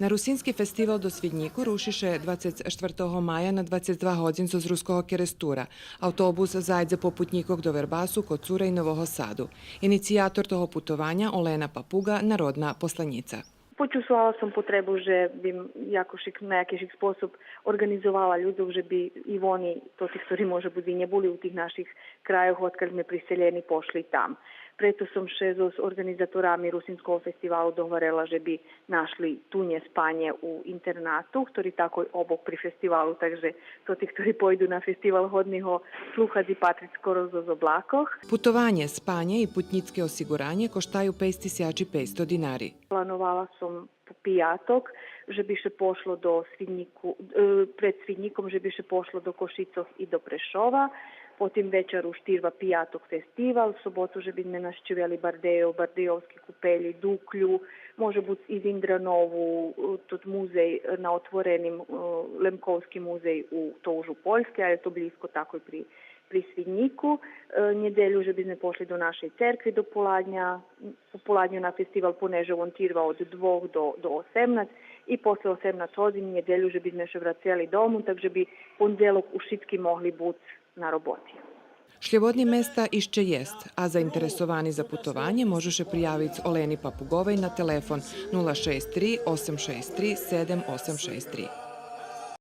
Na Rusínski festival do Svidníku rušiše 24. maja na 22 hodin z ruského Kerestura. Autobus zajedze poputníkov do Verbasu, Kocura i Novого Sadu. Inicijator toho putovanja Olena Papuga, narodna poslanica. Почувствувала съм потребу, že би на якийсь спосіб організувала людей, že by i oni, to tí, ktorí може бути не були у тих наших краях, откаľ sme priseljeni, pošli tam. Preto som še s organizatorami Rusinskого festivalu dogovorila, že by našli tunje spanje u internatu, ktorý takoj obok pri festivalu, takže to tí, ktorí pojdu na festival, hodni ho sluhati patriť skoro z oblakoh. Putovanje, spanje i putnické osiguranje koštaju 5500 dinari. Planovala som pijatok, že by še pošlo do Svidniku, pred Svidnikom, že by še pošlo do Košicov i do Prešova. Potim večer u Štirva pijatok festival, v sobotu, že bi me naščevali Bardejov, Bardejovski kupelji, Duklju, može biti iz Indranovu, tot muzej na otvorenim, Lemkovski muzej u Toužu Poljske, a je to blisko tako i pri Svidniku. Njedelju, že bi me pošli do našej cerkvi do Poladnja na festival Poneže Vontirva od 2 do 18 i posle 18 hodin njedelju, že bi me še vraceli domu, takže bi pondelok u Šitski mogli biti na roboti. Šljevodni mesta išće jest, a zainteresovani za putovanje možeš prijaviti Oleni Papugovej na telefon 063 863 7863.